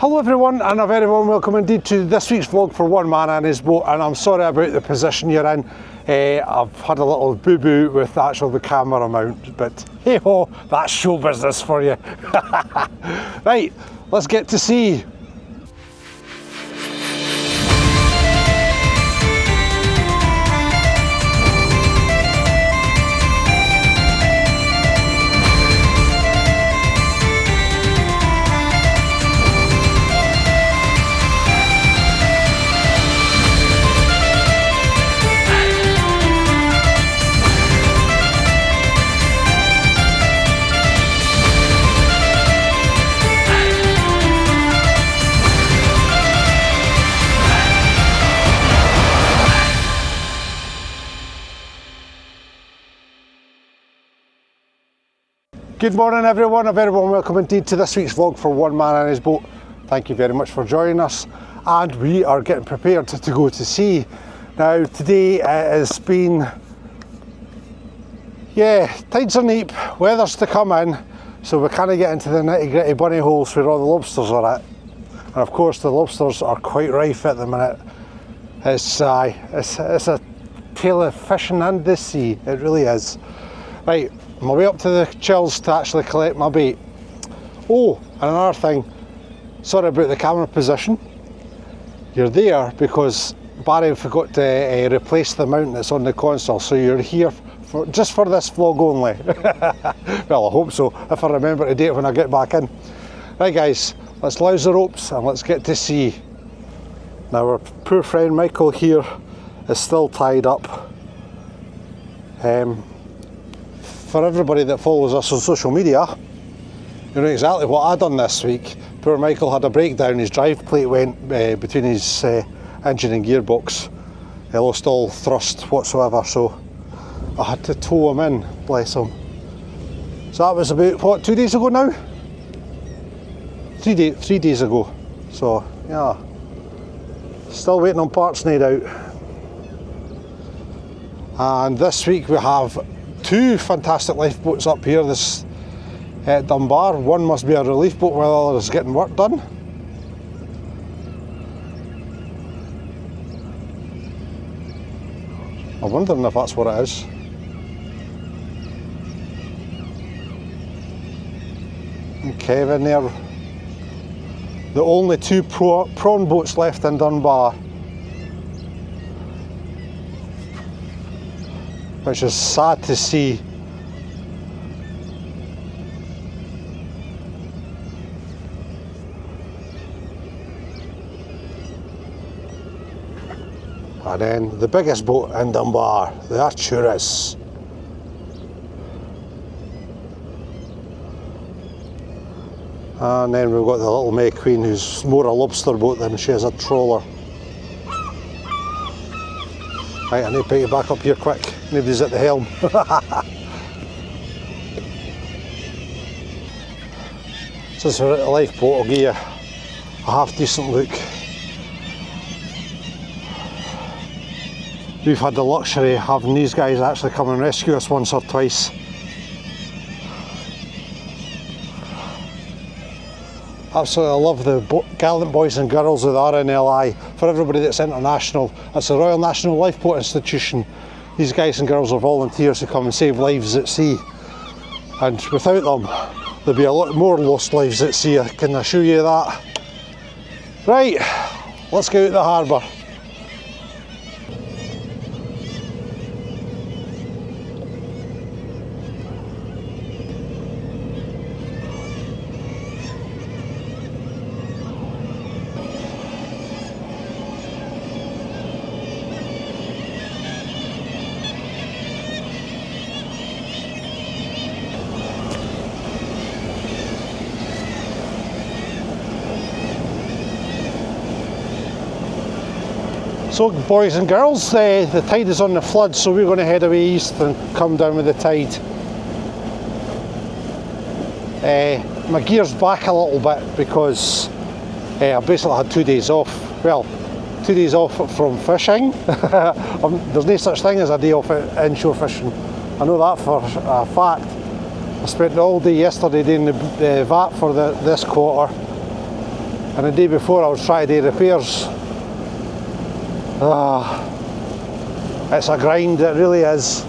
Hello everyone, and a very warm welcome indeed to this week's vlog for one man and his boat. And I'm sorry about the position you're in. I've had a little boo-boo with the camera mount, but hey ho, that's show business for you. Right, let's get to sea. Good morning everyone, a very warm welcome indeed to this week's vlog for one man and his boat. Thank you very much for joining us, and we are getting prepared to go to sea. Now today it has been, tides are neap, weather's to come in, so we kind of get into the nitty gritty bunny holes where all the lobsters are at. And of course the lobsters are quite rife at the minute. It's a tale of fishing and the sea, it really is. Right, on my way up to the chills to actually collect my bait. Oh, and another thing, sorry about the camera position. You're there because Barry forgot to replace the mount that's on the console, so you're here just for this vlog only. Well, I hope so, if I remember to do it when I get back in. Right guys, let's louse the ropes and let's get to sea. Now our poor friend Michael here is still tied up. For everybody that follows us on social media, you know exactly what I done this week. Poor Michael had a breakdown, his drive plate went between his engine and gearbox. He lost all thrust whatsoever, so I had to tow him in, bless him. So that was about, what, 2 days ago now? 3 days ago. So, yeah, still waiting on parts no doubt. And this week we have two fantastic lifeboats up here this at Dunbar. One must be a relief boat while the other is getting work done. I'm wondering if that's what it is. And Kevin there. The only two prawn boats left in Dunbar, which is sad to see. And then the biggest boat in Dunbar, the Arcturus. And then we've got the little May Queen, who's more a lobster boat than she is a trawler. Right, I need to pick you back up here quick. Nobody's at the helm. Since we're at the lifeboat, I'll give you a half decent look. We've had the luxury of having these guys actually come and rescue us once or twice. Absolutely love the gallant boys and girls of the RNLI. For everybody that's international, it's the Royal National Lifeboat Institution. These guys and girls are volunteers who come and save lives at sea. And without them, there'd be a lot more lost lives at sea, I can assure you that. Right, let's go out the harbour. So boys and girls, the tide is on the flood, so we're going to head away east and come down with the tide. My gear's back a little bit because I basically had 2 days off. Well, 2 days off from fishing. There's no such thing as a day off inshore fishing. I know that for a fact. I spent all day yesterday doing the VAT for this quarter. and the day before I was trying to do repairs. It's a grind, it really is.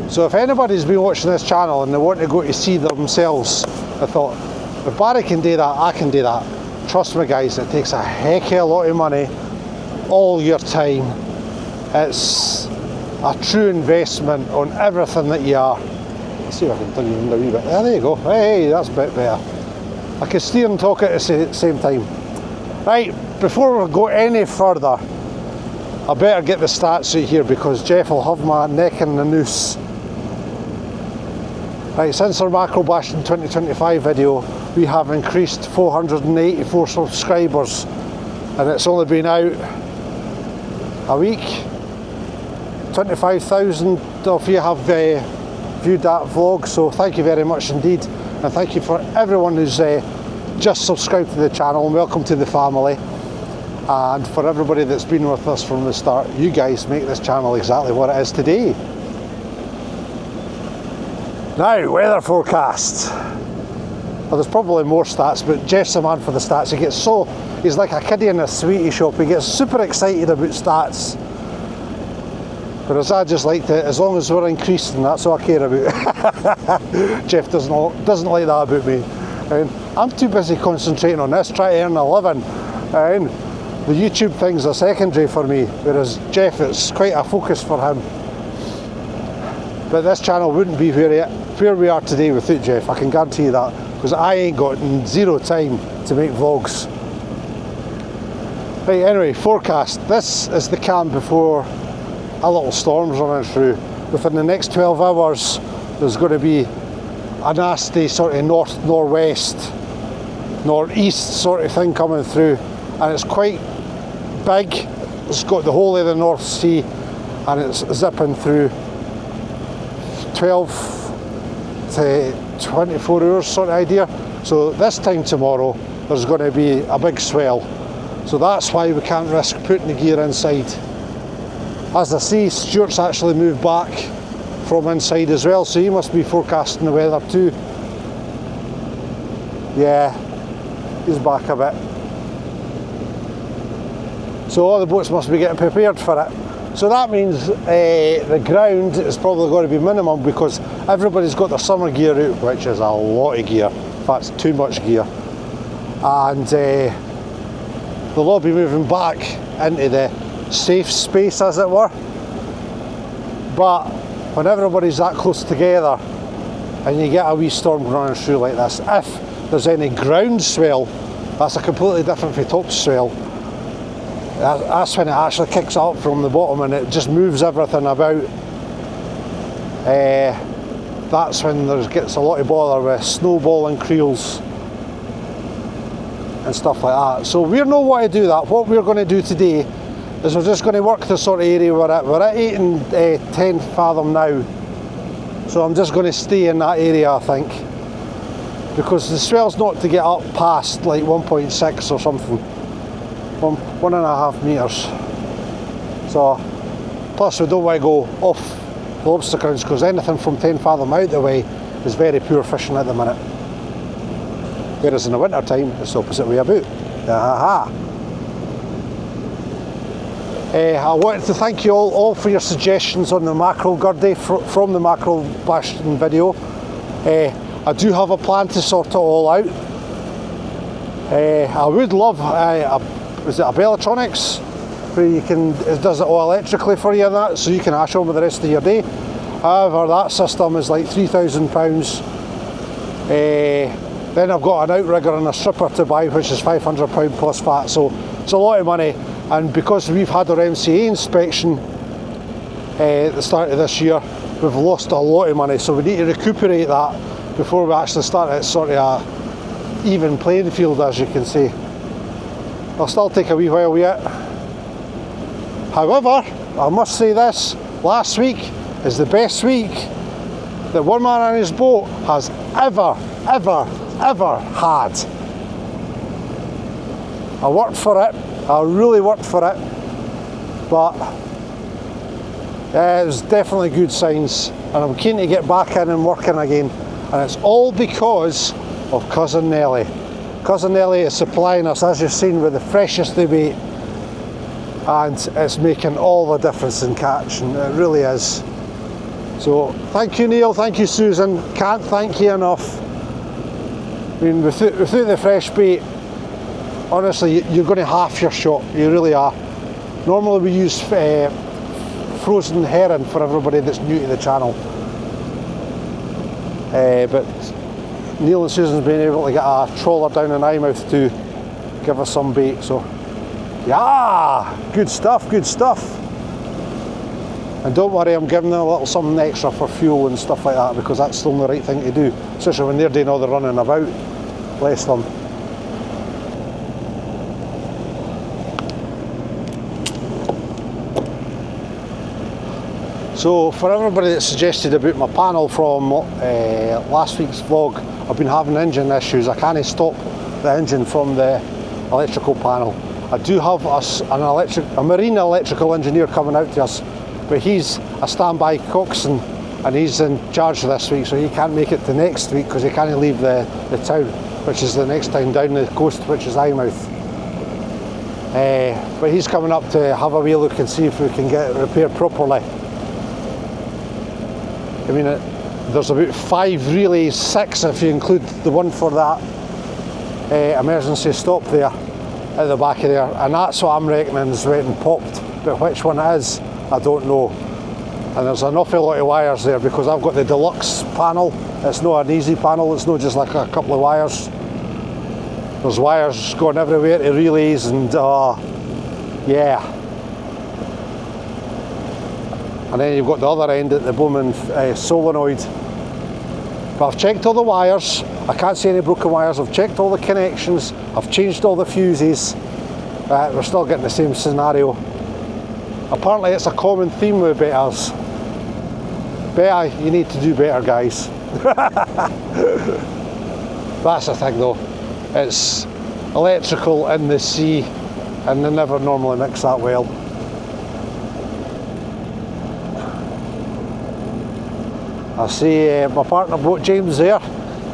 So if anybody's been watching this channel and they want to go to see themselves, I thought, if Barry can do that, I can do that. Trust me guys, it takes a heck of a lot of money, all your time. It's a true investment on everything that you are. Let's see if I can turn you in a wee bit. There you go. Hey, that's a bit better. I can steer and talk at the same time. Right, before we go any further, I better get the stats out here because Jeff will have my neck in the noose. Right, since our Mackerel Bashing 2025 video, we have increased 484 subscribers, and it's only been out a week. 25,000 of you have viewed that vlog, so thank you very much indeed, and thank you for everyone who's just subscribed to the channel, and welcome to the family. And for everybody that's been with us from the start, you guys make this channel exactly what it is today. Now, weather forecast. Well, there's probably more stats, but Jeff's the man for the stats. He's like a kiddie in a sweetie shop. He gets super excited about stats. Whereas I just like to, as long as we're increasing, that's all I care about. Jeff doesn't like that about me. And I'm too busy concentrating on this, trying to earn a living. And the YouTube things are secondary for me, whereas Jeff, it's quite a focus for him. But this channel wouldn't be where we are today without Jeff, I can guarantee you that, because I ain't got zero time to make vlogs. Right, anyway, forecast. This is the cam before a little storm's running through. Within the next 12 hours, there's going to be a nasty sort of north-northwest, northeast sort of thing coming through, and it's quite big. It's got the whole of the North Sea, and it's zipping through 12 to 24 hours sort of idea. So this time tomorrow there's going to be a big swell, so that's why we can't risk putting the gear inside. As I see, Stuart's actually moved back from inside as well, so he must be forecasting the weather too. Yeah, he's back a bit. So all the boats must be getting prepared for it. So that means the ground is probably going to be minimum because everybody's got their summer gear out, which is a lot of gear. In fact, too much gear. And they'll all be moving back into the safe space, as it were. But when everybody's that close together and you get a wee storm running through like this, if there's any ground swell, that's a completely different from top swell. That's when it actually kicks up from the bottom and it just moves everything about. That's when there gets a lot of bother with snowballing creels and stuff like that. So we know what to do that. What we're going to do today is we're just going to work the sort of area we're at. We're at 8 and 10 fathom now. So I'm just going to stay in that area, I think. Because the swell's not to get up past like 1.6 or something. 1.5 metres. So, plus we don't want to go off the lobster grounds because anything from 10 fathom out the way is very poor fishing at the minute. Whereas in the winter time, it's the opposite way about. I wanted to thank you all for your suggestions on the mackerel gurdy from the Mackerel Bashing video. I do have a plan to sort it all out. I would love is it a Bellatronics where you can, it does it all electrically for you and that, so you can ash on with the rest of your day. However, that system is like £3,000. Then I've got an outrigger and a stripper to buy, which is £500 plus VAT, so it's a lot of money. And because we've had our MCA inspection at the start of this year, we've lost a lot of money, so we need to recuperate that before we actually start at sort of a even playing field, as you can see. I'll still take a wee while yet. However, I must say this, last week is the best week that one man on his boat has ever had. I worked for it, I really worked for it, but It was definitely good signs, and I'm keen to get back in and working again, and it's all because of Cousin Nelly. Cousin Nelly is supplying us, as you've seen, with the freshest of bait, and it's making all the difference in catch, and it really is. So thank you, Neil, thank you, Susan, can't thank you enough. I mean, without the fresh bait, honestly, you're going to half your shot, you really are. Normally we use frozen herring for everybody that's new to the channel, but Neil and Susan's been able to get a trawler down in Eyemouth to give us some bait, so yeah, good stuff, good stuff. And don't worry, I'm giving them a little something extra for fuel and stuff like that, because that's still the right thing to do, especially when they're doing all the running about. Bless them. So for everybody that suggested about my panel from last week's vlog, I've been having engine issues. I can't stop the engine from the electrical panel. I do have a marine electrical engineer coming out to us, but he's a standby coxswain and he's in charge this week, so he can't make it to next week because he can't leave the town, which is the next town down the coast, which is Eyemouth. But he's coming up to have a wee look and see if we can get it repaired properly. I mean, there's about 5 relays, 6 if you include the one for that emergency stop there at the back of there, and that's what I'm reckoning is went and popped, but which one it is, I don't know. And there's an awful lot of wires there because I've got the deluxe panel. It's not an easy panel, it's not just like a couple of wires. There's wires going everywhere to relays, and yeah. And then you've got the other end at the Bowman solenoid. But I've checked all the wires, I can't see any broken wires, I've checked all the connections, I've changed all the fuses, we're still getting the same scenario. Apparently it's a common theme with betas. Beta, you need to do better, guys. That's the thing though, it's electrical in the sea and they never normally mix that well. I see my partner boat James there,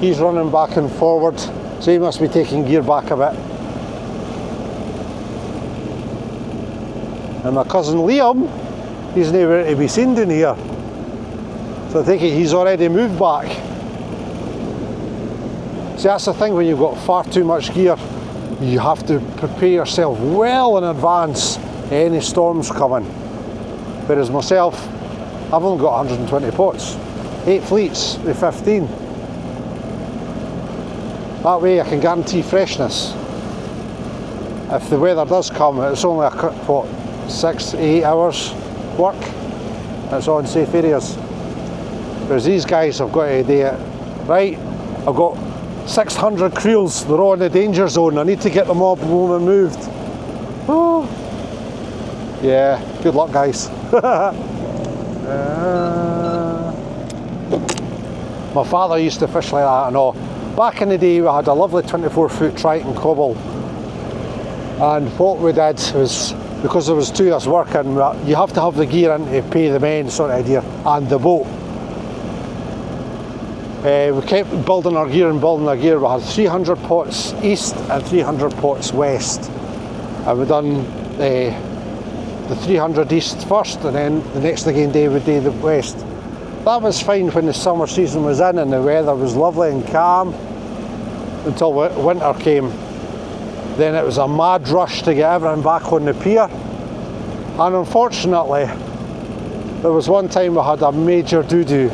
he's running back and forward, so he must be taking gear back a bit. And my cousin Liam, he's nowhere to be seen down here, so I think he's already moved back. See, that's the thing when you've got far too much gear, you have to prepare yourself well in advance any storms coming. Whereas myself, I've only got 120 pots. 8 fleets with 15. That way I can guarantee freshness. If the weather does come, it's only a what, 6 to 8 hours work. It's on safe areas. Whereas these guys have got to do it right. I've got 600 creels, they're all in the danger zone. I need to get them all moved. Oh. Yeah, good luck, guys. My father used to fish like that and all. Back in the day we had a lovely 24-foot Triton cobble, and what we did was, because there was 2 of us working, you have to have the gear in to pay the men sort of idea, and the boat. We kept building our gear and building our gear. We had 300 pots east and 300 pots west, and we done the 300 east first, and then the next again day we did the west. That was fine when the summer season was in and the weather was lovely and calm until winter came. Then it was a mad rush to get everything back on the pier, and unfortunately there was one time we had a major doo-doo.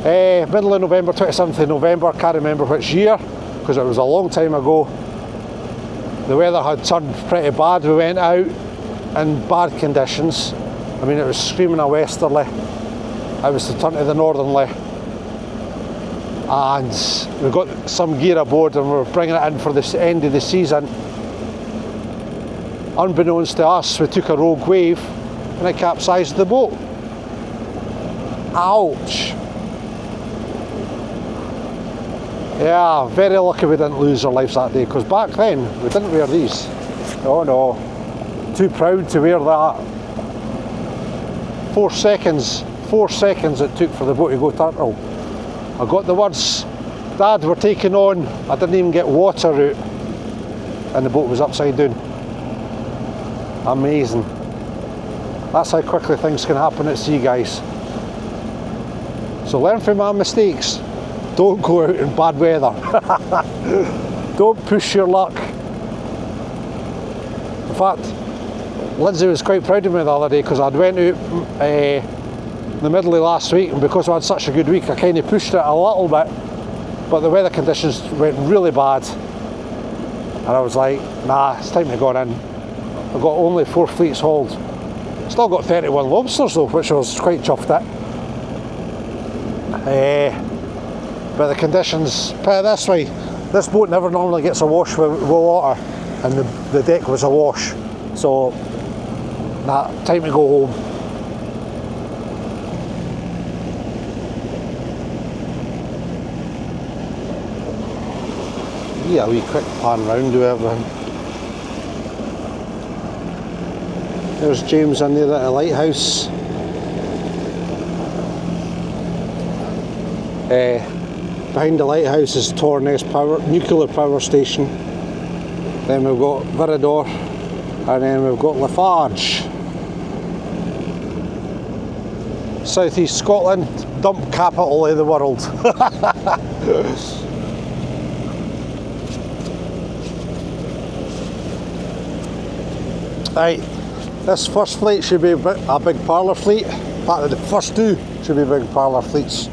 Middle of November, 27th of November, can't remember which year because it was a long time ago. The weather had turned pretty bad. We went out in bad conditions. I mean, it was screaming a westerly. I was to turn to the northerly, and we got some gear aboard and we were bringing it in for the end of the season. Unbeknownst to us, we took a rogue wave and it capsized the boat. Ouch! Yeah, very lucky we didn't lose our lives that day, because back then we didn't wear these. Oh no, too proud to wear that. 4 seconds it took for the boat to go turtle. I got the words, Dad, we're taking on. I didn't even get water out and the boat was upside down. Amazing. That's how quickly things can happen at sea, guys. So learn from my mistakes. Don't go out in bad weather. Don't push your luck. In fact, Lindsay was quite proud of me the other day because I'd went out in the middle of last week, and because I had such a good week I kind of pushed it a little bit, but the weather conditions went really bad and I was like, nah, it's time to go in. I've got only 4 fleets hauled. Still got 31 lobsters though, which I was quite chuffed at. But the conditions, put it this way, this boat never normally gets awash with water, and the deck was awash. So, nah, time to go home. Yeah, a wee quick pan round to everything. There's James in there at the lighthouse. Behind the lighthouse is Torness nuclear power station. Then we've got Viridor, and then we've got Lafarge. South East Scotland, dump capital of the world. Right, this first fleet should be a big parlour fleet. In fact, the first two should be big parlour fleets.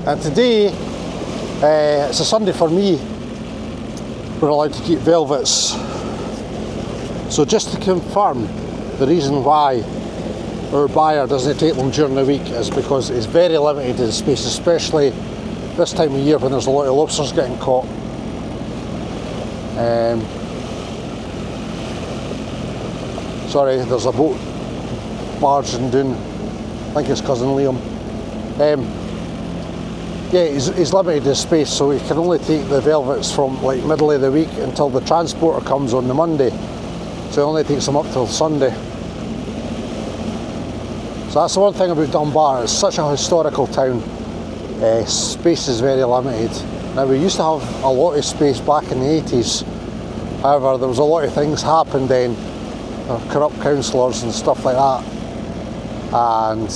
And today, it's a Sunday for me, we're allowed to keep velvets. So just to confirm, the reason why our buyer doesn't take them during the week is because it's very limited in space, especially this time of year when there's a lot of lobsters getting caught. Sorry, there's a boat barging down. I think it's cousin Liam. Yeah, he's limited his space, so he can only take the velvets from like middle of the week until the transporter comes on the Monday. So he only takes them up till Sunday. So that's the one thing about Dunbar, it's such a historical town. Space is very limited. Now we used to have a lot of space back in the 80s. However, there was a lot of things happened then. Corrupt councillors and stuff like that, and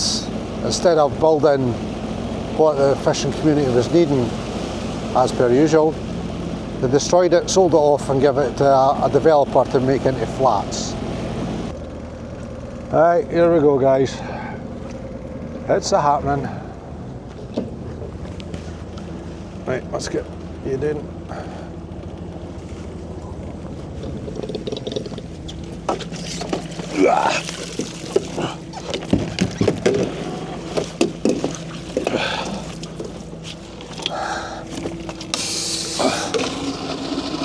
instead of building what the fishing community was needing as per usual, they destroyed it, sold it off and gave it to a developer to make into flats. Alright, here we go guys, it's a happening. Right, let's get you down.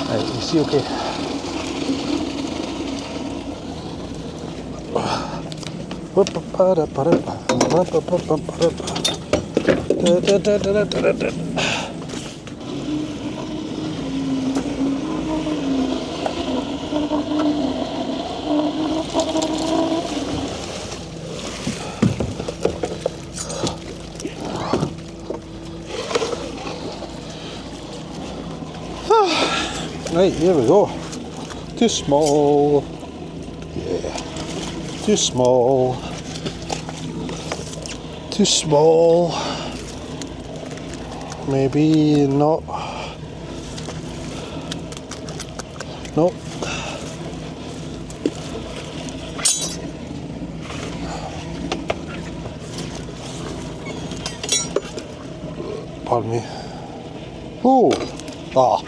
Right, you see okay? Right, here we go. Too small. Yeah. Too small. Too small. Maybe not. Nope. Pardon me. Oh! Ah.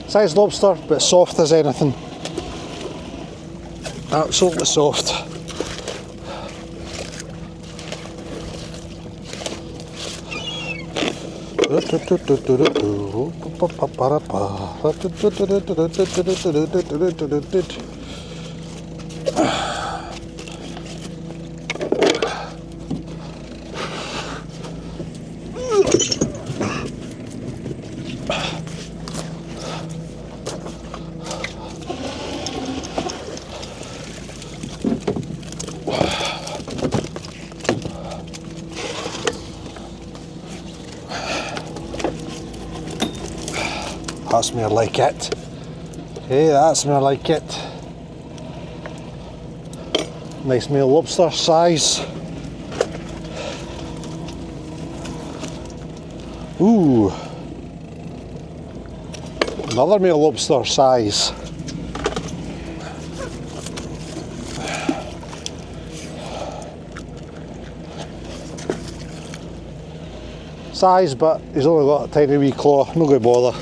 Size lobster, but soft as anything. Absolutely soft. That's more like it. Hey, that's more like it. Nice male lobster size. Ooh. Another male lobster size. Size, but he's only got a tiny wee claw, no going to bother.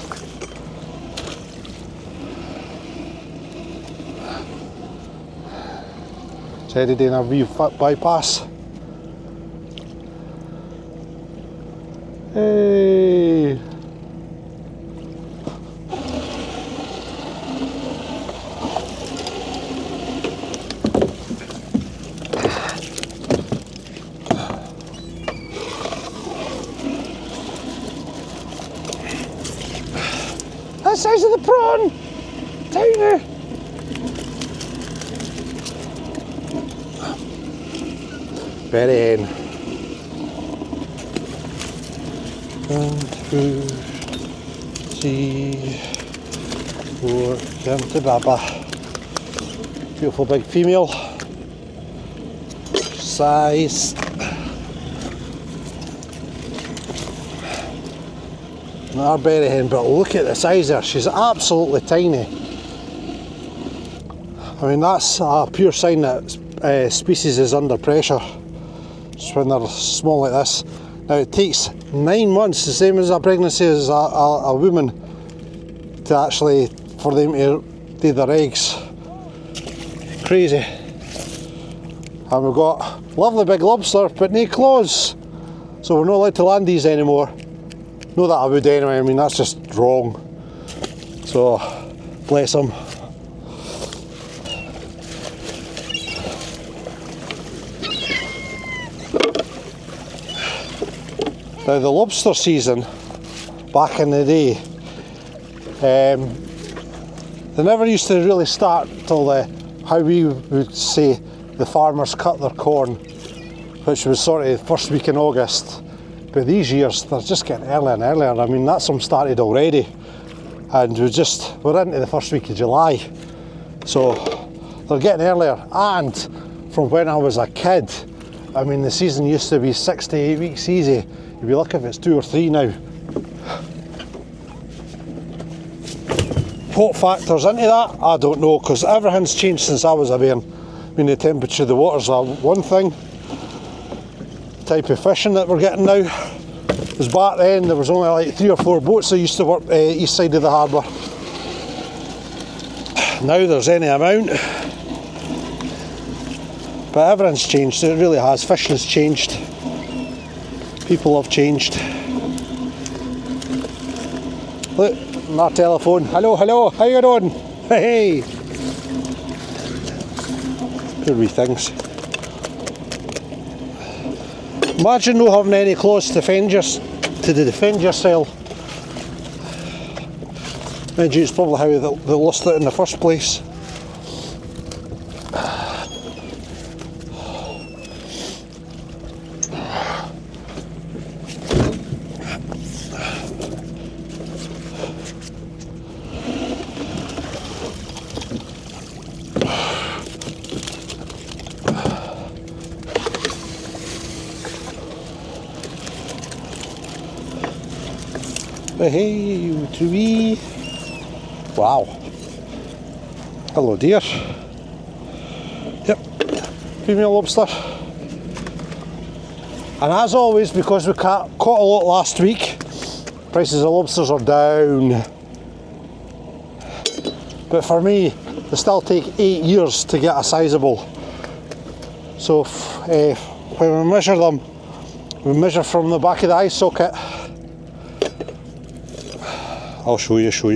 It's headed in a wee foot bypass. Hey! The size of the prawn! Tiny! Very in. 1, 2, 3, 4, come to Baba. Beautiful big female. Size. Another berry hen, but look at the size there, she's absolutely tiny. I mean, that's a pure sign that species is under pressure. Just when they're small like this. Now it takes 9 months, the same as a pregnancy as a woman, to actually, for them to lay their eggs. Crazy. And we've got lovely big lobster, but no claws. So we're not allowed to land these anymore. Not that I would anyway, I mean that's just wrong. So, bless them. Now the lobster season, back in the day, they never used to really start till how we would say, the farmers cut their corn, which was sort of the first week in August. But these years, they're just getting earlier and earlier. I mean, that's some started already. And we're into the first week of July. So, they're getting earlier. And from when I was a kid, I mean, the season used to be 6 to 8 weeks easy. You'd be lucky if it's 2 or 3 now. What factors into that? I don't know, because everything's changed since I was a bairn. I mean, the temperature of the water's one thing. Type of fishing that we're getting now. Because back then there was only like 3 or 4 boats that used to work east side of the harbour. Now there's any amount. But everything's changed, it really has. Fishing's changed. People have changed. Look, on our telephone. Hello, hello, how you doing? Hey! Poor wee things. Imagine not having any claws to defend yourself. Mind you, it's probably how they lost it in the first place. Hey, you two. Wow. Hello, dear. Yep, female lobster. And as always, because we caught a lot last week, prices of lobsters are down. But for me, they still take 8 years to get a sizable. So when we measure them, we measure from the back of the eye socket. I'll show you. So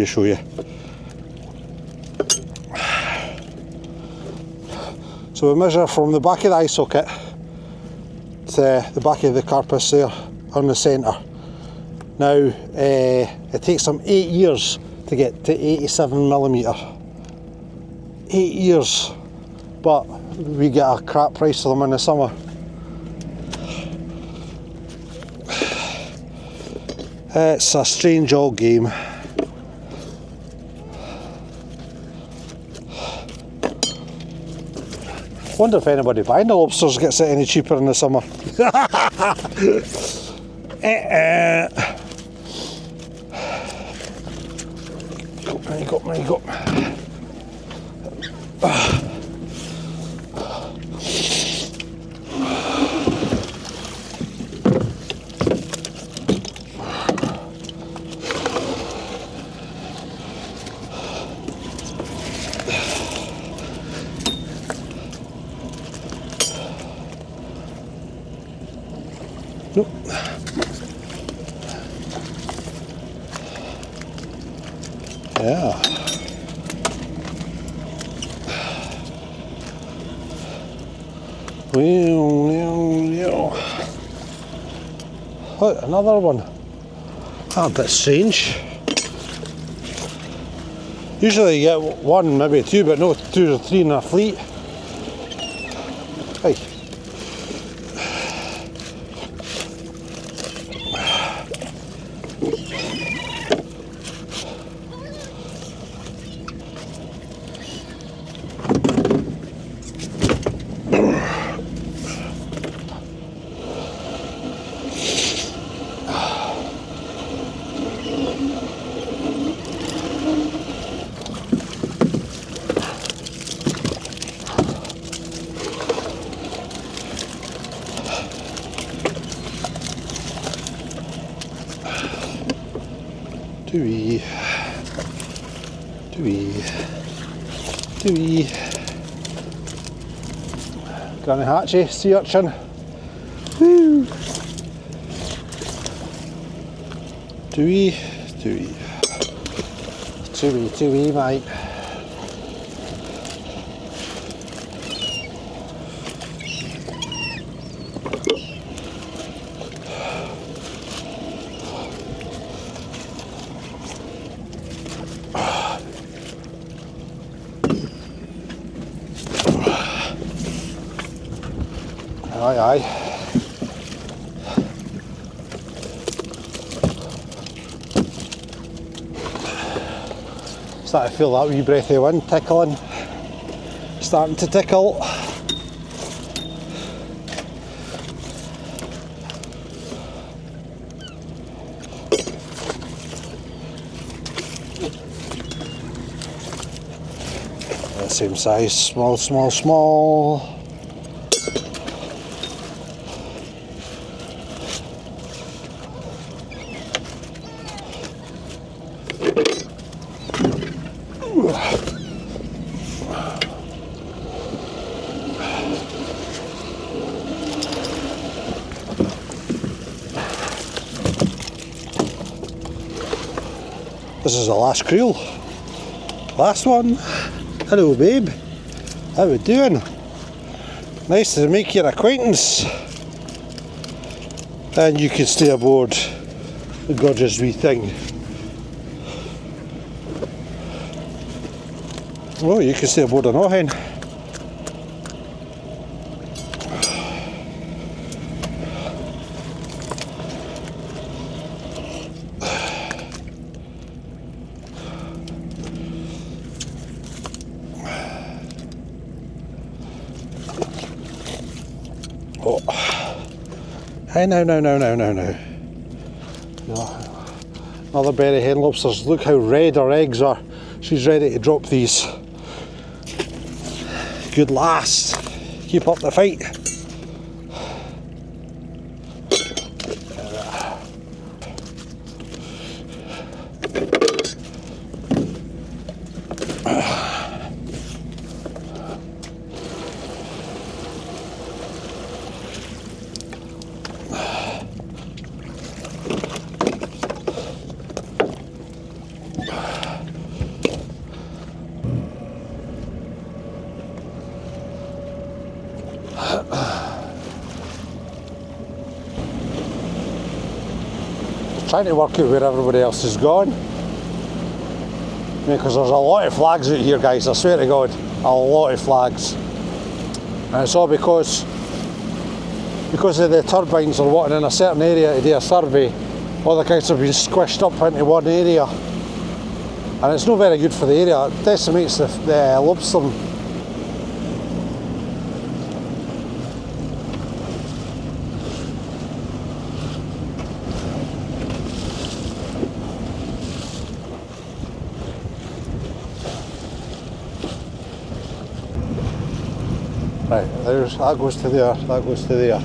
we measure from the back of the eye socket to the back of the carapace there on the centre. Now it takes them 8 years to get to 87mm. 8 years, but we get a crap price for them in the summer. It's a strange old game. Wonder if anybody buying the lobsters gets it any cheaper in the summer. There you go, there you go. Nope. Yeah. Oh, another one. Ah, a bit strange. Usually you get one, maybe two, but no 2 or 3 in a fleet. Hey. Dewey. Granny Hatchie, sea urchin. Woo! Dewey, mate. Aye. Starting to feel that wee breathy wind tickling. Starting to tickle. Same size, small. This is the last creel. Last one. Hello babe. How we doing? Nice to make your acquaintance. And you can stay aboard the gorgeous wee thing. Oh, you can stay aboard an ohen. Oh. Hey, no. No. Another berry hen lobsters. Look how red her eggs are. She's ready to drop these. Good lass. Keep up the fight. Trying to work out where everybody else is gone. Because there's a lot of flags out here, guys, I swear to God. A lot of flags. And it's all because of the turbines are wanting in a certain area to do a survey. All the guys have been squished up into one area. And it's not very good for the area. It decimates the lobster. Right, there's, that goes to there, that goes to there.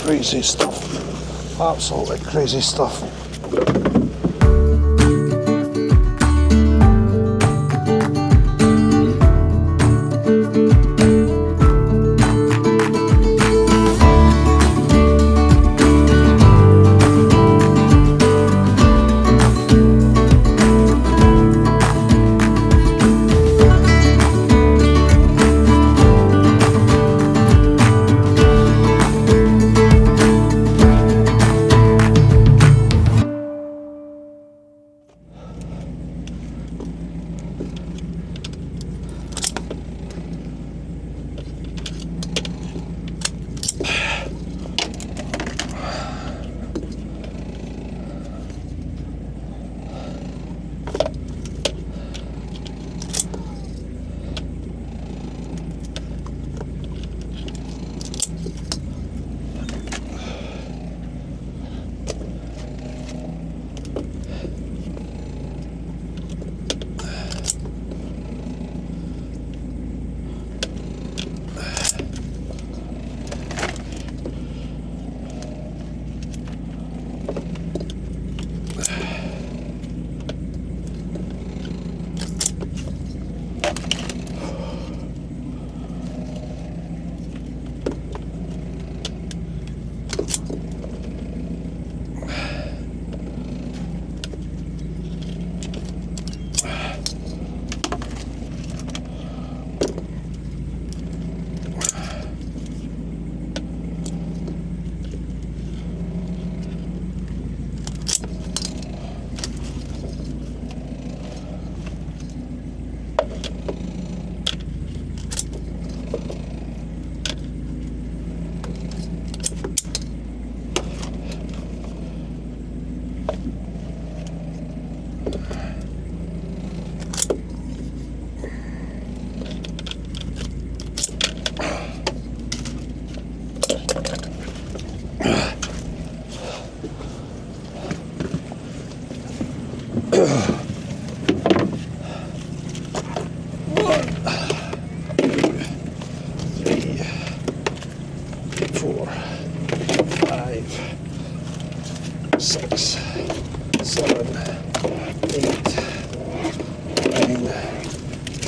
Crazy stuff, absolutely crazy stuff.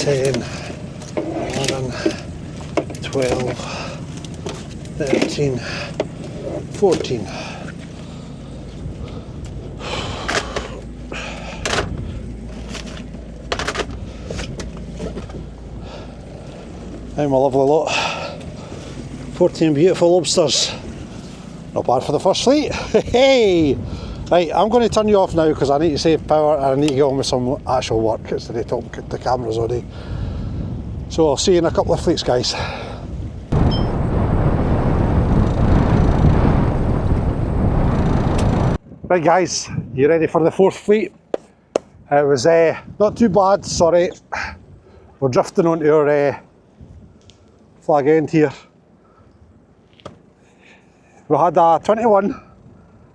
Ten, 11, 12, 13, 14. I'm a lovely lot. 14 beautiful lobsters. Not bad for the first fleet. Hey! Right, I'm going to turn you off now because I need to save power and I need to get on with some actual work instead of talking to the cameras all day. So I'll see you in a couple of fleets, guys. Right guys, you ready for the fourth fleet? It was not too bad, sorry. We're drifting onto our flag end here. We had a 21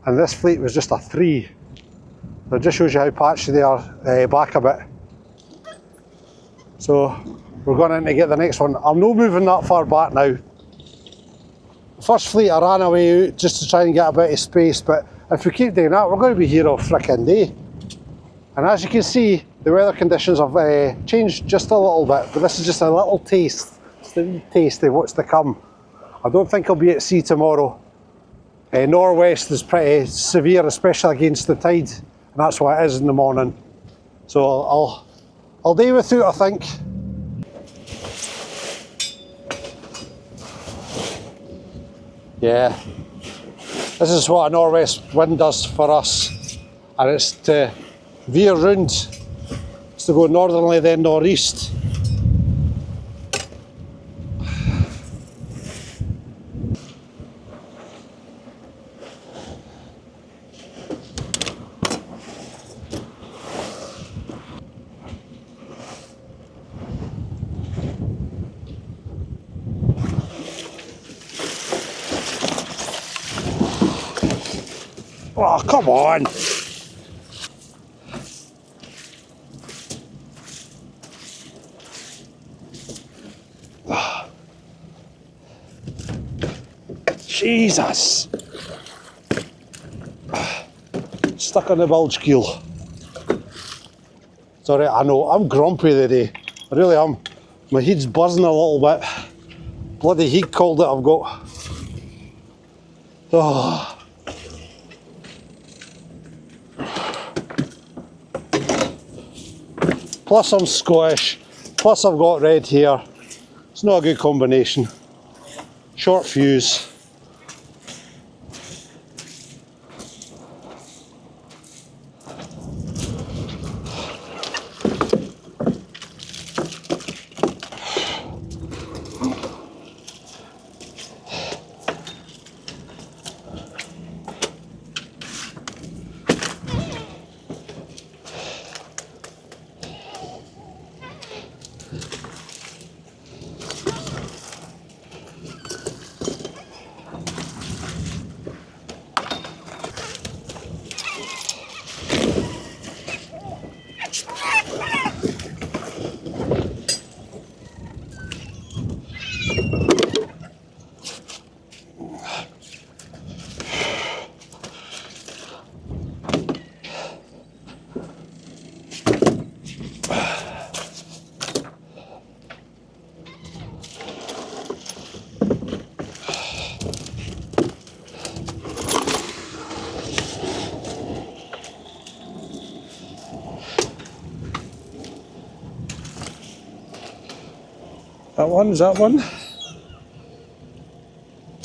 and this fleet was just a 3. That just shows you how patchy they are back a bit. So we're going in to get the next one. I'm not moving that far back now. The first fleet I ran away out just to try and get a bit of space, but if we keep doing that we're going to be here all frickin' day. And as you can see, the weather conditions have changed just a little bit, but this is just a little taste. It's the taste of what's to come. I don't think I'll be at sea tomorrow. Norwest is pretty severe, especially against the tide, and that's what it is in the morning. So I'll deal with it, I think. Yeah, this is what a northwest wind does for us, and it's to veer round. It's to go northerly then northeast. Oh, come on. Jesus. Stuck on the bulge keel. Sorry, I know, I'm grumpy today. I really am. My head's buzzing a little bit. Bloody heat cold that I've got. Oh. Plus I'm Scottish, plus I've got red hair. It's not a good combination. Short fuse. That one, is that one?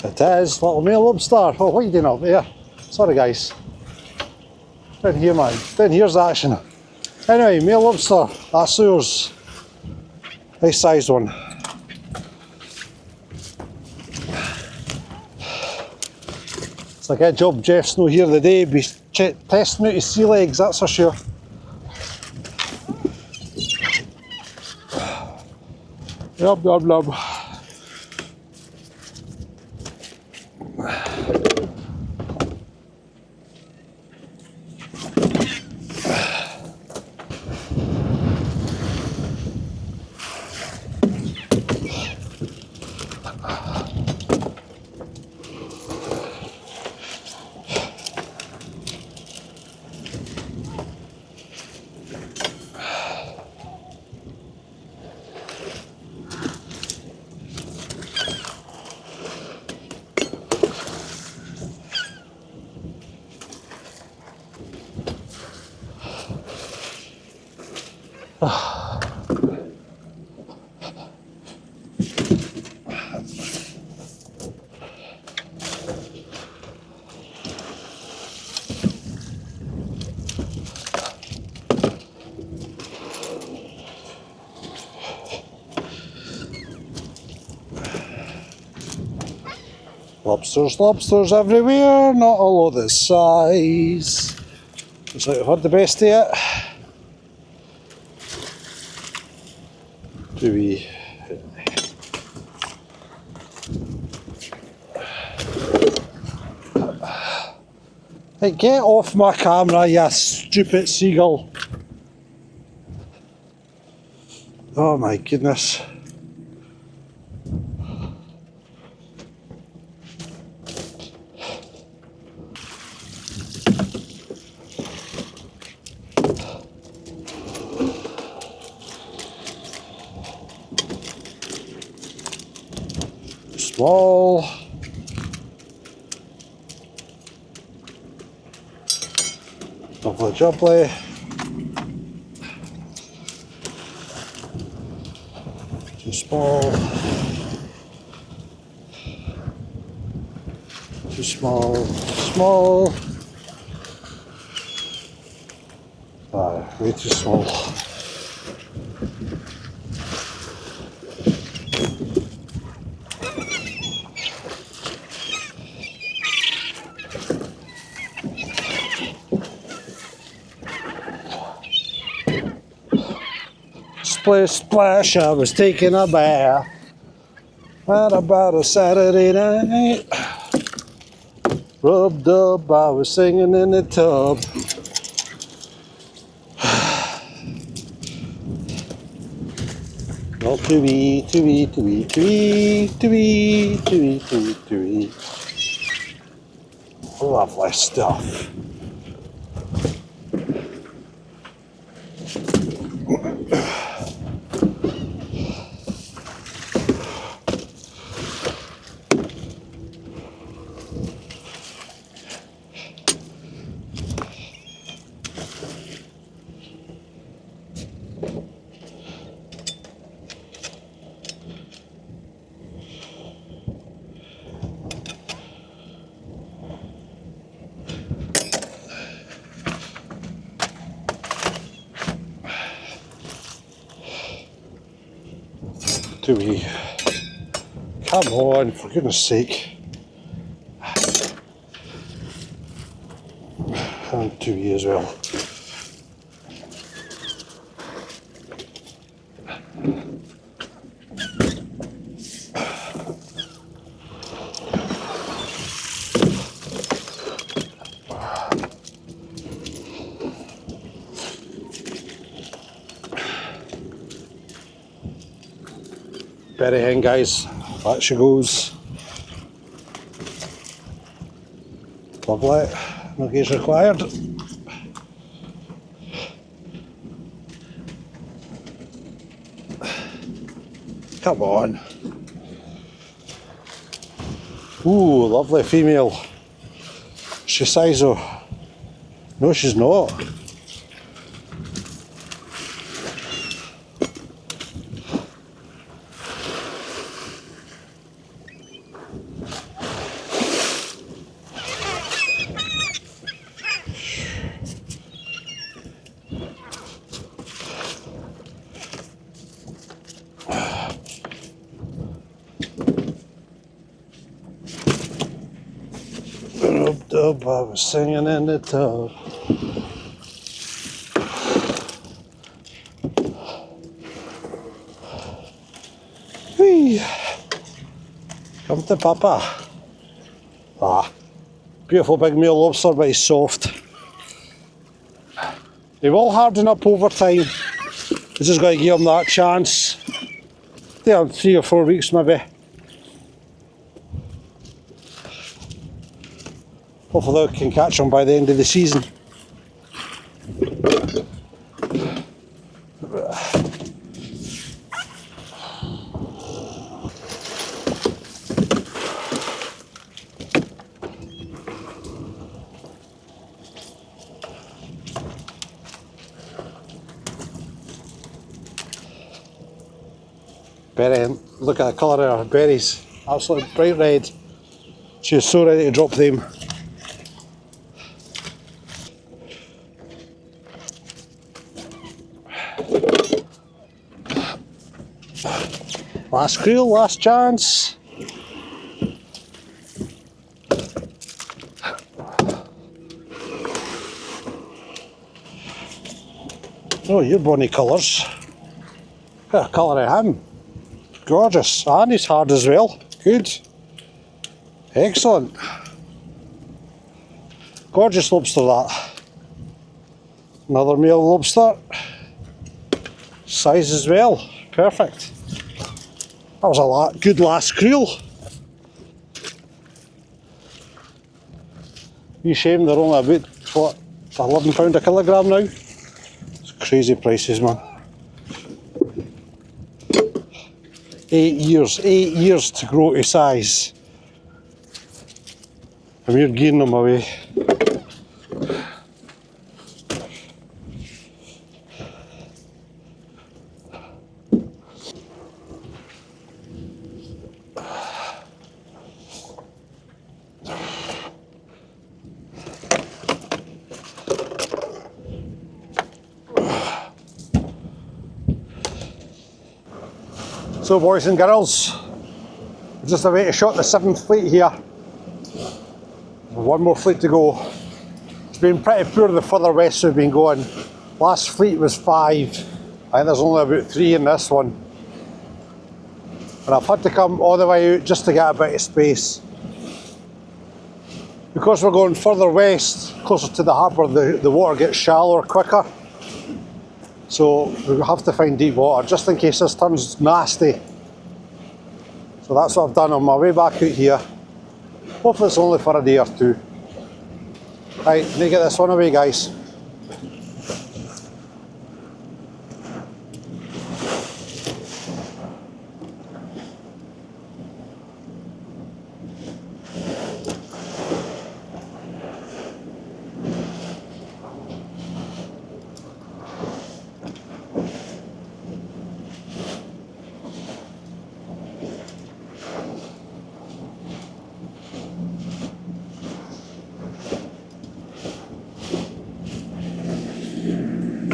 It is, little male lobster. Oh, what are you doing up there? Sorry guys. Down here, man. Down here's the action. Anyway, male lobster. That's yours. Nice sized one. It's a good job Jeff's not here today. Be testing out his sea legs, that's for sure. Yub, yub, yub. Lobsters, lobsters everywhere, not all of this size. Looks like I've had the best of it. Do we? Hey, get off my camera, you stupid seagull. Oh my goodness. Small. Lovely jubbly. Too small. Too small. Small. Ah, way too small. Splish splash, I was taking a bath at about a Saturday night. Rub-dub, I was singing in the tub. Not too wee, too wee, too wee, too wee, too wee, too wee, too wee, too wee. Lovely stuff. Too wee. Come on, for goodness sake. And too wee as well. Berry hen, guys, that she goes. Lovely, no gaze required. Come on. Ooh, lovely female. She's size though. No, she's not. Rub-dub, I was singing in the tub. Whee! Come to Papa. Ah, beautiful big male lobster, but he's soft. They will harden up over time. We just got to give them that chance. Yeah, 3 or 4 weeks maybe. Hopefully we can catch them by the end of the season. Berry, look at the colour of her berries, absolutely bright red. She is so ready to drop them. Last creel, last chance. Oh, your bonny colours. Look at the colour of him. Gorgeous, and he's hard as well. Good. Excellent. Gorgeous lobster that. Another male lobster. Size as well. Perfect. That was a good last creel. Wee shame they're only about, what, £11 a kilogram now? It's crazy prices, man. 8 years to grow to size. And we're giving them away. So boys and girls, we're just about to shot the 7th fleet here. One more fleet to go. It's been pretty poor the further west we've been going. Last fleet was 5. I think there's only about 3 in this one. And I've had to come all the way out just to get a bit of space. Because we're going further west, closer to the harbour, the water gets shallower quicker. So we have to find deep water, just in case this turns nasty. So that's what I've done on my way back out here. Hopefully it's only for a day or two. Right, let me get this one away, guys.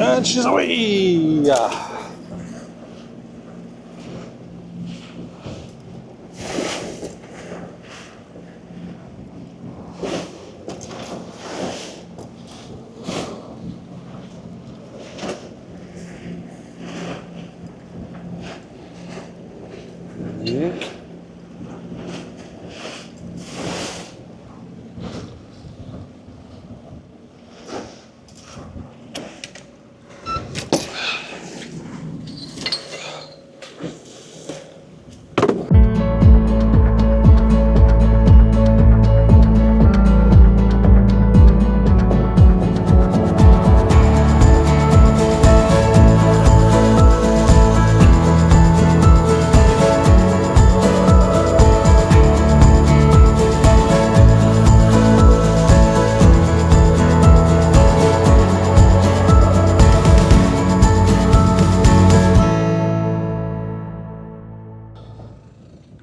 And she's away! Yeah.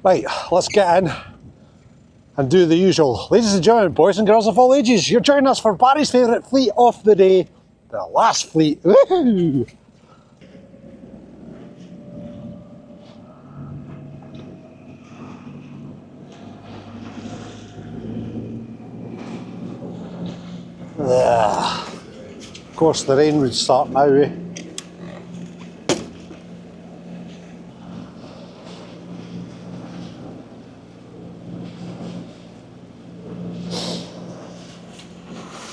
Right, let's get in and do the usual. Ladies and gentlemen, boys and girls of all ages, you're joining us for Barry's favourite fleet of the day, the last fleet. Woohoo! Of course the rain would start now, eh?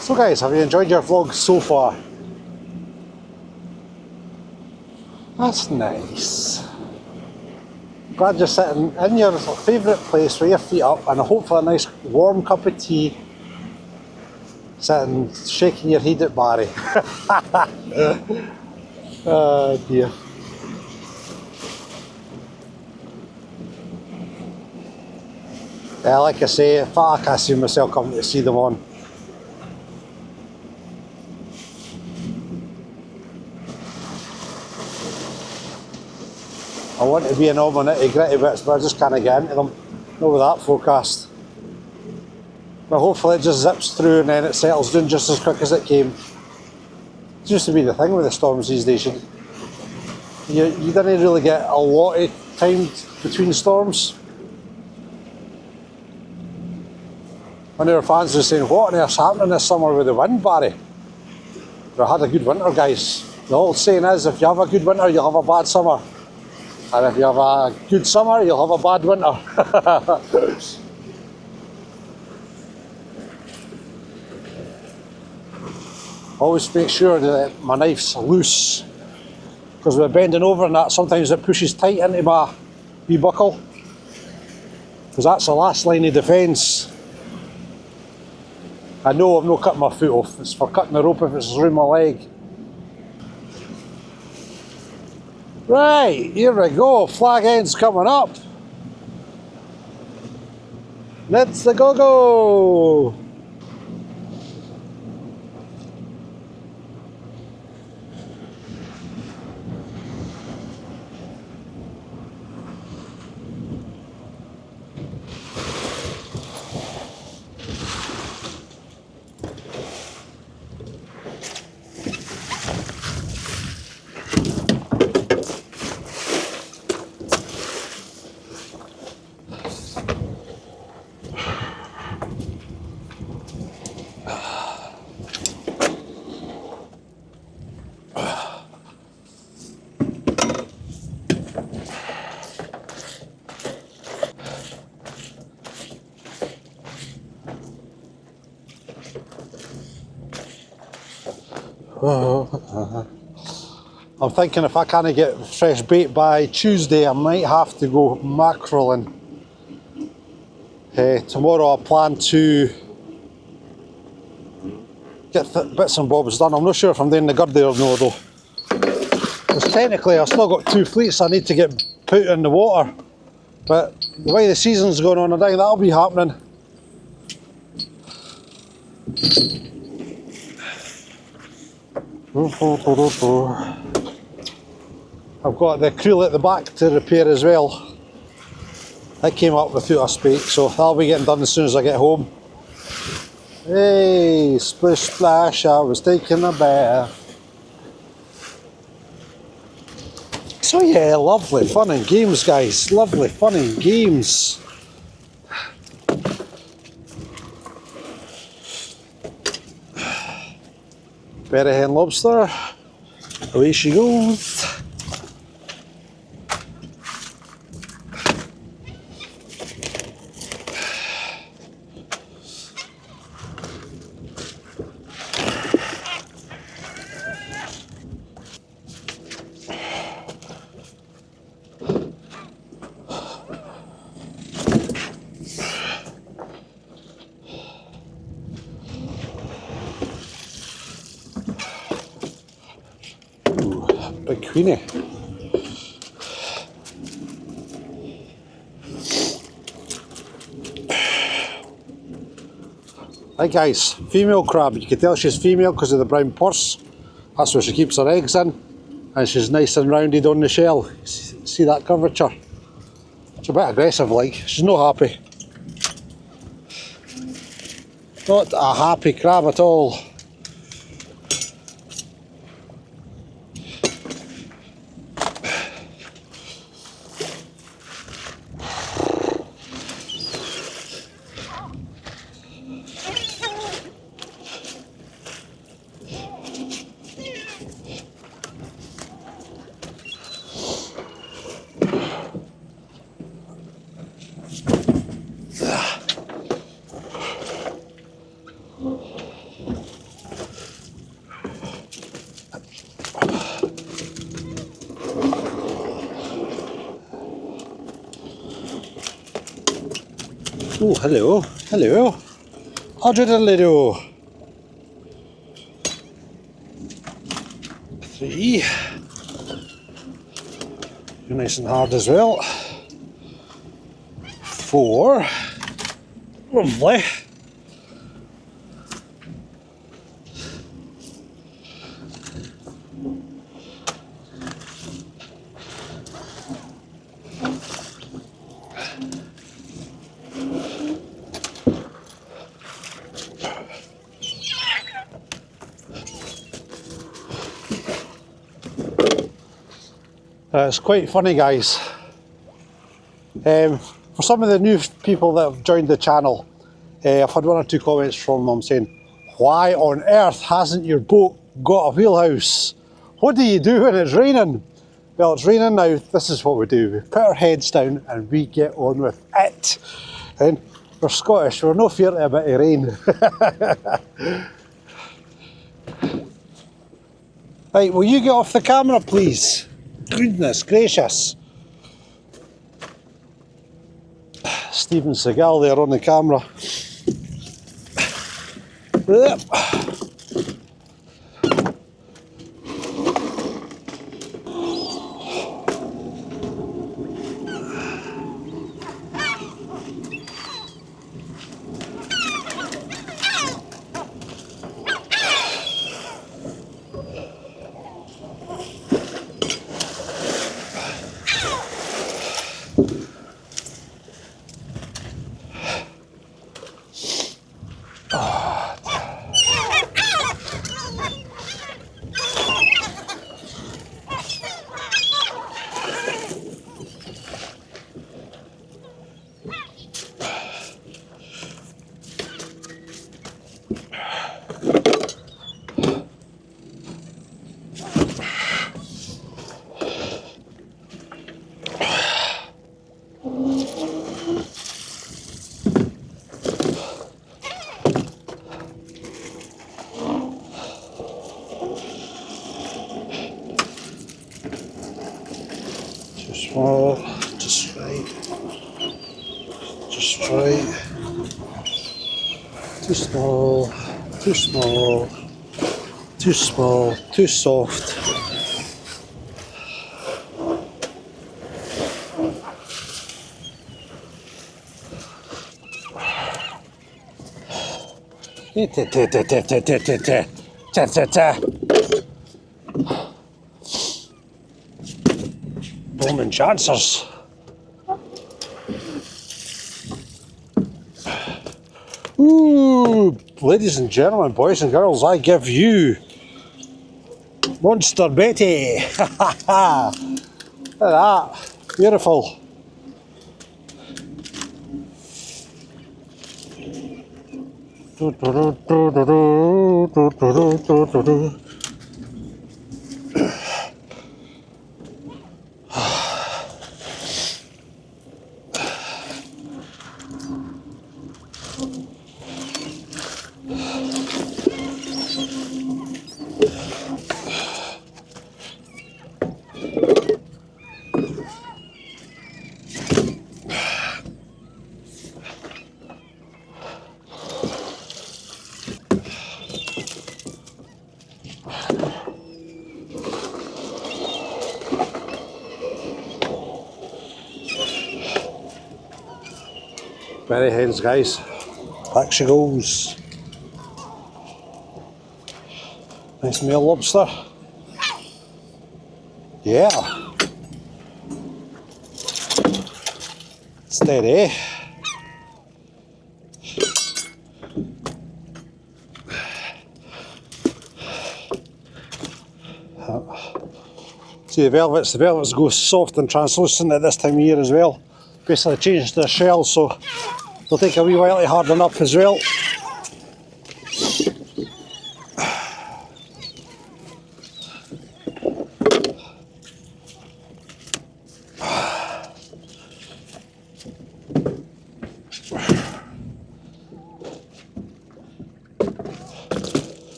So guys, have you enjoyed your vlog so far? That's nice. Glad you're sitting in your favourite place with your feet up and hopefully a nice warm cup of tea. Sitting, shaking your head at Barry. Oh dear. Yeah, like I say, I can't see myself coming to see them on. I want to be in all my nitty gritty bits, but I just can't get into them. Not with that forecast. But hopefully it just zips through and then it settles down just as quick as it came. It used to be the thing with the storms these days. You didn't really get a lot of time between storms. One of our fans was saying, what on earth's happening this summer with the wind, Barry? We had a good winter, guys. The old saying is, if you have a good winter, you'll have a bad summer. And if you have a good summer, you'll have a bad winter. Always make sure that my knife's loose, because with bending over and that, sometimes it pushes tight into my wee buckle, because that's the last line of defence. I know I'm not cutting my foot off, it's for cutting the rope if it's around my leg. Right, here we go, flag end's coming up. Let's go! I'm thinking if I can't get fresh bait by Tuesday, I might have to go mackerelling. Tomorrow I plan to get bits and bobs done. I'm not sure if I'm doing the gurdy or no though. Because technically I've still got 2 fleets I need to get put in the water. But the way the season's going on, I think that'll be happening. I've got the creel at the back to repair as well. That came up without a spake, so that'll be getting done as soon as I get home. Hey, splish splash, I was taking a bath. So yeah, lovely fun and games, guys. Lovely fun and games. Berry hen lobster. Away she goes. Big queenie. Right guys, female crab. You can tell she's female because of the brown purse. That's where she keeps her eggs in. And she's nice and rounded on the shell. See that curvature? She's a bit aggressive like. She's not happy. Not a happy crab at all. Oh, hello, hello. How did a little 3. You're nice and hard as well. 4. Lovely. 5. It's quite funny, guys. For some of the new people that have joined the channel, I've had 1 or 2 comments from them saying, why on earth hasn't your boat got a wheelhouse? What do you do when it's raining? Well, it's raining now. This is what we do. We put our heads down and we get on with it. And we're Scottish, we're no fear of a bit of rain. Right, will you get off the camera, please? Goodness gracious. Steven Seagal there on the camera. small, just right. Just right. Too small, too small, too small, too soft. Bowman chancers. Ooh, ladies and gentlemen, boys and girls, I give you Monster Betty. Look at that. Beautiful. Berry hens, guys. Back she goes. Nice male lobster. Yeah. Steady. See the velvets go soft and translucent at this time of year as well. Basically changed their shell, so they'll take a wee while to harden up as well.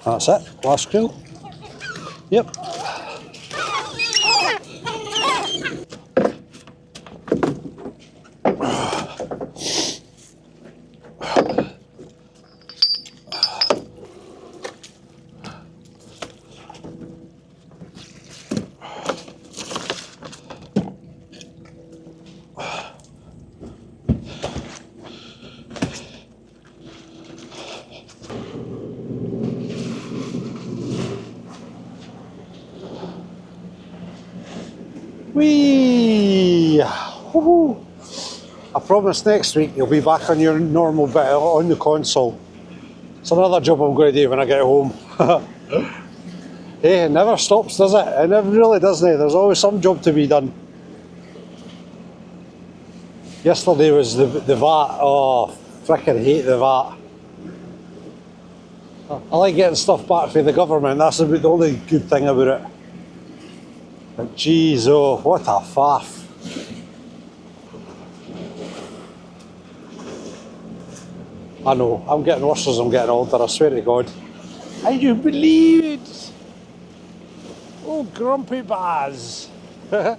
That's it, last creel. Yep. Whee! Woohoo! I promise next week you'll be back on your normal bit on the console. It's another job I'm going to do when I get home. Hey, it never stops, does it? It never really does. There's always some job to be done. Yesterday was the VAT. Oh, frickin' hate the VAT. I like getting stuff back from the government. That's about the only good thing about it. But geez, oh, what a faff. I know, I'm getting worse as I'm getting older, I swear to God. I do believe it. Oh, grumpy Baz. I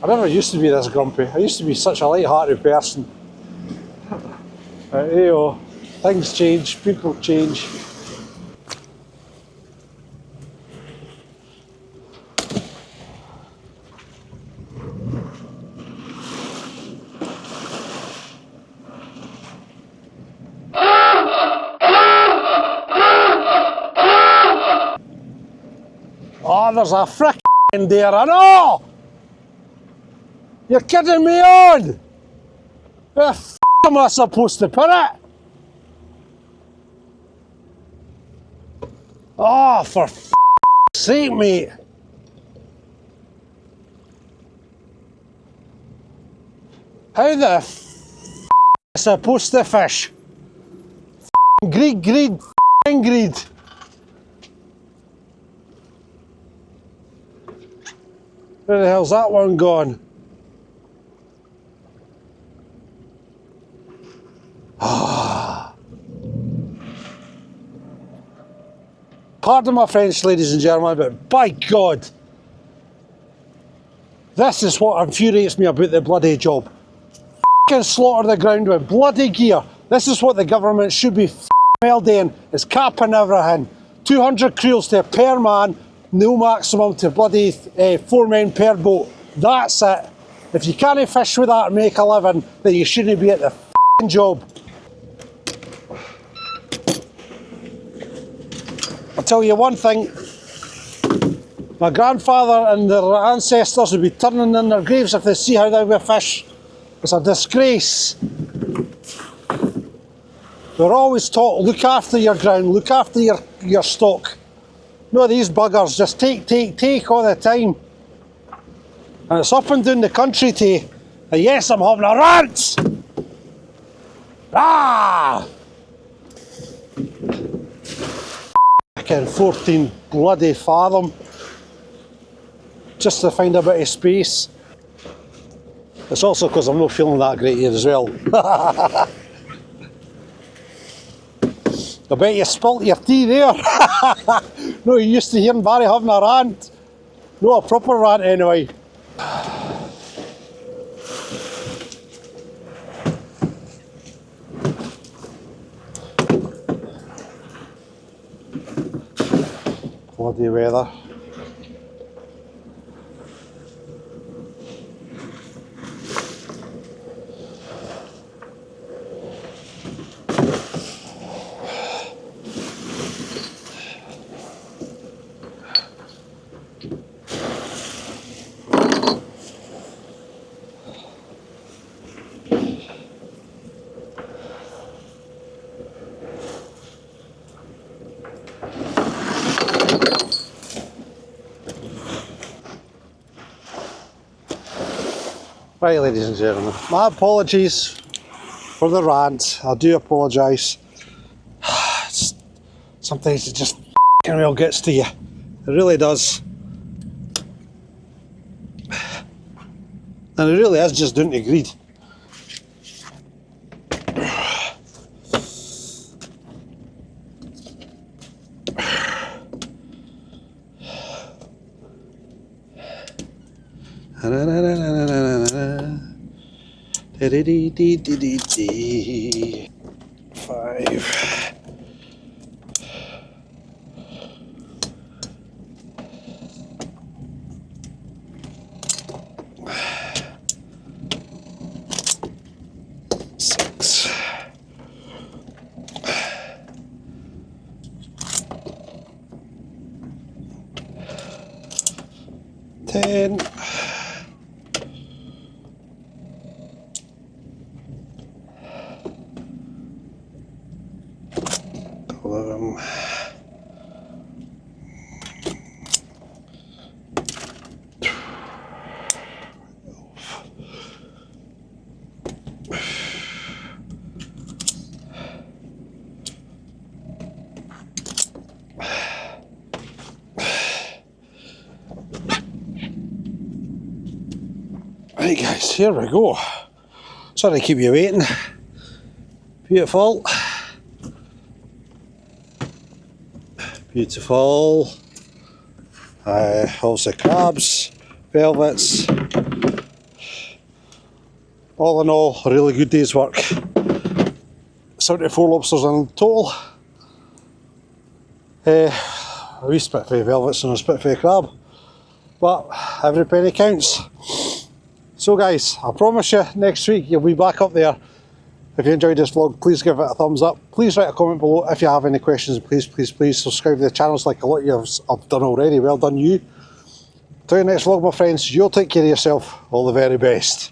never used to be this grumpy. I used to be such a light-hearted person. You know, things change, people change. Oh, there's a frickin' deer, I know! You're kidding me on! Where the f am I supposed to put it? Oh, for f sake, mate! How the f am I supposed to fish? Greed, f***ing greed. Where the hell's that one gone? Pardon my French, ladies and gentlemen, but by God, this is what infuriates me about the bloody job. F***ing slaughter the ground with bloody gear. This is what the government should be well doing, is capping everything. 200 creels to per man, no maximum to bloody 4 men per boat. That's it. If you can't fish with that and make a living, then you shouldn't be at the f***ing job. I'll tell you one thing, my grandfather and their ancestors would be turning in their graves if they see how they fish. It's a disgrace. We're always taught, look after your ground, look after your stock. No, these buggers just take all the time. And it's up and down the country too. And yes, I'm having a rant! Ah! Fucking 14 bloody fathom. Just to find a bit of space. It's also because I'm not feeling that great here as well. I bet you spilt your tea there. No, you used to hearing Barry having a rant. No, a proper rant anyway. Bloody weather. Right, ladies and gentlemen, my apologies for the rant. I do apologise. Sometimes it just f***ing well gets to you. It really does. And it really is just down to greed. Five. Six. 10. 11. 12. Right guys, here we go. Sorry to keep you waiting. Beautiful. Beautiful. Also crabs, velvets. All in all, a really good day's work. 74 lobsters in total. A wee spit for velvets and a spit for crab. But every penny counts. So guys, I promise you next week you'll be back up there. If you enjoyed this vlog, please give it a thumbs up. Please write a comment below if you have any questions. Please subscribe to the channels like a lot of you have done already. Well done you. Till your next vlog, my friends, you'll take care of yourself. All the very best.